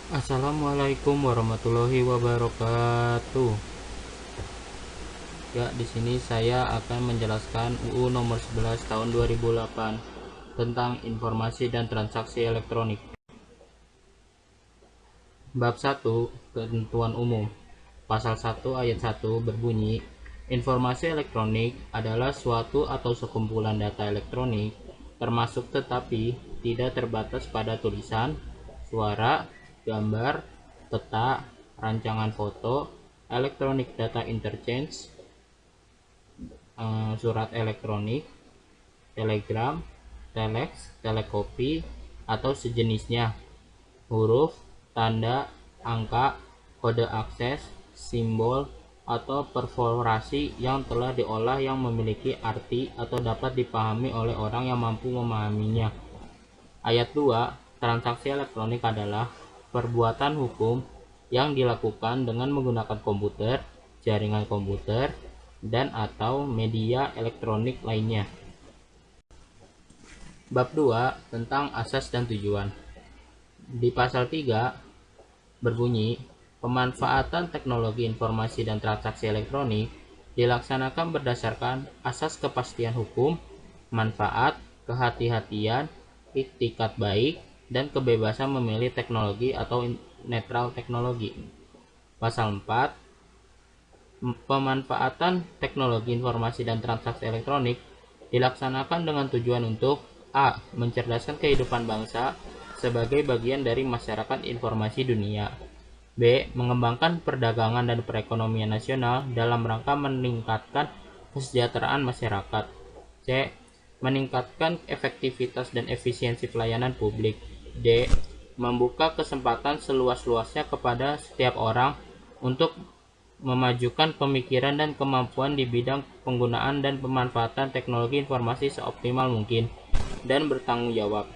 Assalamualaikum warahmatullahi wabarakatuh. Ya, di sini saya akan menjelaskan UU nomor 11 tahun 2008 tentang informasi dan transaksi elektronik. Bab 1, Ketentuan Umum. Pasal 1 ayat 1 berbunyi, informasi elektronik adalah suatu atau sekumpulan data elektronik, termasuk tetapi tidak terbatas pada tulisan, suara, gambar, peta, rancangan foto, electronic data interchange, surat elektronik, telegram, telex, telekopi, atau sejenisnya, huruf, tanda, angka, kode akses, simbol, atau perforasi yang telah diolah yang memiliki arti atau dapat dipahami oleh orang yang mampu memahaminya. Ayat 2, transaksi elektronik adalah perbuatan hukum yang dilakukan dengan menggunakan komputer, jaringan komputer, dan atau media elektronik lainnya. Bab 2, tentang asas dan tujuan. Di pasal 3 berbunyi, pemanfaatan teknologi informasi dan transaksi elektronik dilaksanakan berdasarkan asas kepastian hukum, manfaat, kehati-hatian, iktikat baik, dan kebebasan memilih teknologi atau netral teknologi. Pasal 4, pemanfaatan teknologi informasi dan transaksi elektronik dilaksanakan dengan tujuan untuk a. mencerdaskan kehidupan bangsa sebagai bagian dari masyarakat informasi dunia, b. mengembangkan perdagangan dan perekonomian nasional dalam rangka meningkatkan kesejahteraan masyarakat, c. meningkatkan efektivitas dan efisiensi pelayanan publik, d. membuka kesempatan seluas-luasnya kepada setiap orang untuk memajukan pemikiran dan kemampuan di bidang penggunaan dan pemanfaatan teknologi informasi seoptimal mungkin, dan bertanggung jawab.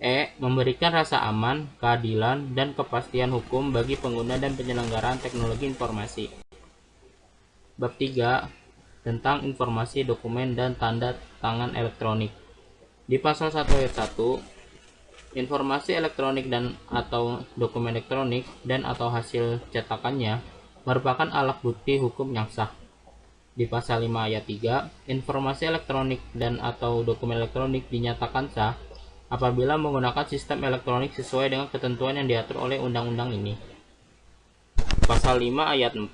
E. Memberikan rasa aman, keadilan, dan kepastian hukum bagi pengguna dan penyelenggaraan teknologi informasi. Bab 3, tentang informasi, dokumen, dan tanda tangan elektronik. Di pasal 1 ayat 1, informasi elektronik dan atau dokumen elektronik dan atau hasil cetakannya merupakan alat bukti hukum yang sah. Di pasal 5 ayat 3, informasi elektronik dan atau dokumen elektronik dinyatakan sah apabila menggunakan sistem elektronik sesuai dengan ketentuan yang diatur oleh undang-undang ini. Pasal 5 ayat 4,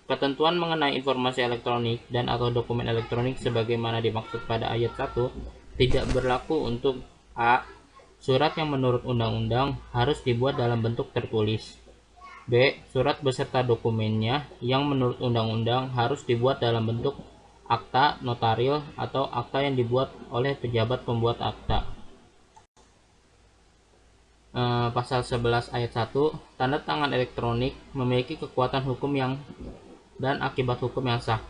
ketentuan mengenai informasi elektronik dan atau dokumen elektronik sebagaimana dimaksud pada ayat 1 tidak berlaku untuk a. surat yang menurut undang-undang harus dibuat dalam bentuk tertulis, b. surat beserta dokumennya yang menurut undang-undang harus dibuat dalam bentuk akta notaril atau akta yang dibuat oleh pejabat pembuat akta. Pasal 11 ayat 1, tanda tangan elektronik memiliki kekuatan hukum dan akibat hukum yang sah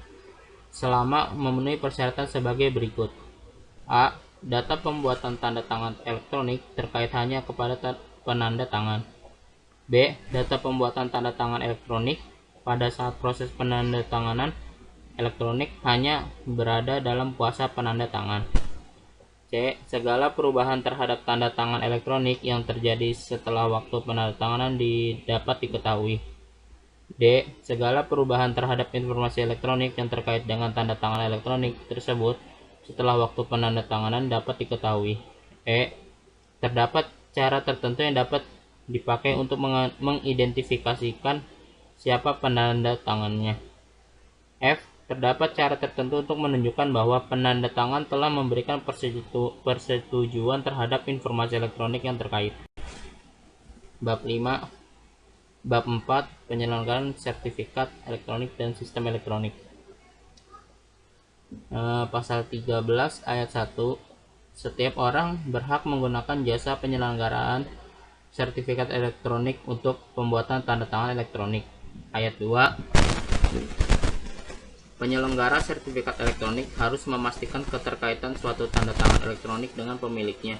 selama memenuhi persyaratan sebagai berikut. A. Data pembuatan tanda tangan elektronik terkait hanya kepada penanda tangan. B. Data pembuatan tanda tangan elektronik pada saat proses penandatanganan elektronik hanya berada dalam kuasa penanda tangan. C. Segala perubahan terhadap tanda tangan elektronik yang terjadi setelah waktu penandatanganan dapat diketahui. D. Segala perubahan terhadap informasi elektronik yang terkait dengan tanda tangan elektronik tersebut setelah waktu penandatanganan dapat diketahui. E. Terdapat cara tertentu yang dapat dipakai untuk mengidentifikasikan siapa penanda tangannya. F. Terdapat cara tertentu untuk menunjukkan bahwa penanda tangan telah memberikan persetujuan terhadap informasi elektronik yang terkait. Bab 5, Bab 4, penyelenggaraan sertifikat elektronik dan sistem elektronik. Pasal 13 ayat 1, setiap orang berhak menggunakan jasa penyelenggaraan sertifikat elektronik untuk pembuatan tanda tangan elektronik. Ayat 2, penyelenggara sertifikat elektronik harus memastikan keterkaitan suatu tanda tangan elektronik dengan pemiliknya.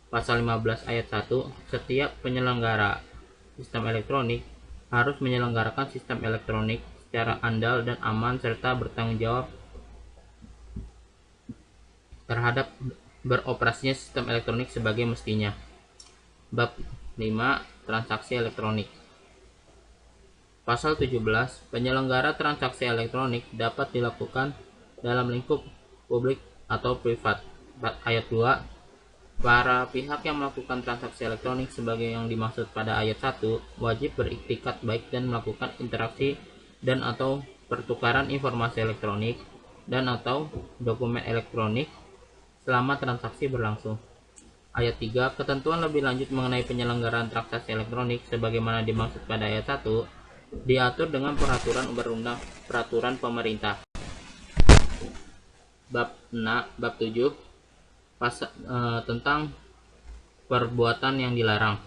Pasal 15 ayat 1, setiap penyelenggara sistem elektronik harus menyelenggarakan sistem elektronik secara andal dan aman serta bertanggung jawab terhadap beroperasinya sistem elektronik sebagai mestinya. Bab 5, transaksi elektronik. Pasal 17, penyelenggara transaksi elektronik dapat dilakukan dalam lingkup publik atau privat. Ayat 2, para pihak yang melakukan transaksi elektronik sebagai yang dimaksud pada ayat 1 wajib beriktikat baik dan melakukan interaksi dan atau pertukaran informasi elektronik dan atau dokumen elektronik selama transaksi berlangsung. Ayat 3, ketentuan lebih lanjut mengenai penyelenggaraan transaksi elektronik sebagaimana dimaksud pada ayat 1 diatur dengan peraturan peraturan pemerintah. Bab 7 tentang perbuatan yang dilarang.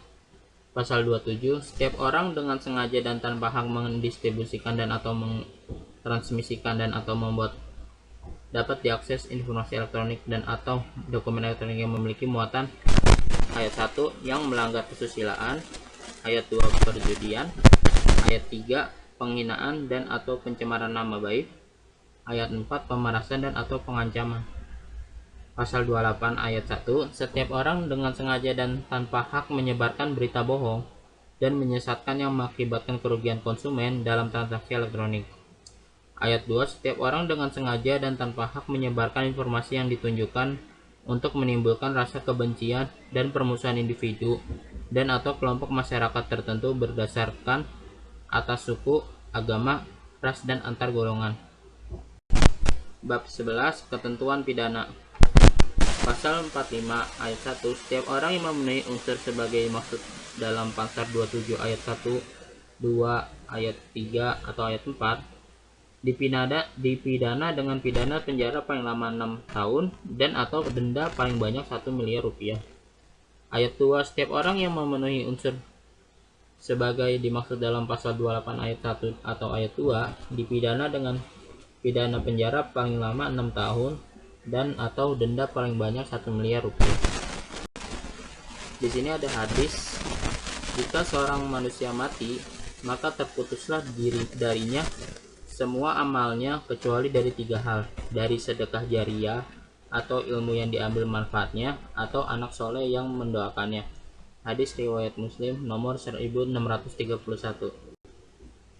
Pasal 27, setiap orang dengan sengaja dan tanpa hak mendistribusikan dan atau mentransmisikan dan atau membuat dapat diakses informasi elektronik dan atau dokumen elektronik yang memiliki muatan ayat 1 yang melanggar kesusilaan, ayat 2 perjudian, ayat 3 penghinaan dan atau pencemaran nama baik, ayat 4 pemerasan dan atau pengancaman. Pasal 28 ayat 1, setiap orang dengan sengaja dan tanpa hak menyebarkan berita bohong dan menyesatkan yang mengakibatkan kerugian konsumen dalam transaksi elektronik. Ayat 2, setiap orang dengan sengaja dan tanpa hak menyebarkan informasi yang ditunjukkan untuk menimbulkan rasa kebencian dan permusuhan individu dan atau kelompok masyarakat tertentu berdasarkan atas suku, agama, ras, dan antar golongan. Bab 11, ketentuan pidana. Pasal 45 ayat 1, setiap orang yang memenuhi unsur sebagai maksud dalam pasal 27 ayat 1, 2, ayat 3 atau ayat 4 dipidana dengan pidana penjara paling lama 6 tahun dan atau denda paling banyak 1 miliar rupiah. Ayat 2, setiap orang yang memenuhi unsur sebagai dimaksud dalam pasal 28 ayat 1 atau ayat 2 dipidana dengan pidana penjara paling lama 6 tahun dan atau denda paling banyak 1 miliar rupiah. Di sini ada hadis, jika seorang manusia mati, maka terputuslah darinya semua amalnya kecuali dari 3 hal, dari sedekah jariyah atau ilmu yang diambil manfaatnya atau anak soleh yang mendoakannya. Hadis riwayat Muslim nomor 1631.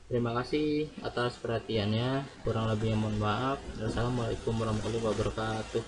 Terima kasih atas perhatiannya, kurang lebihnya mohon maaf. Wassalamualaikum warahmatullahi wabarakatuh.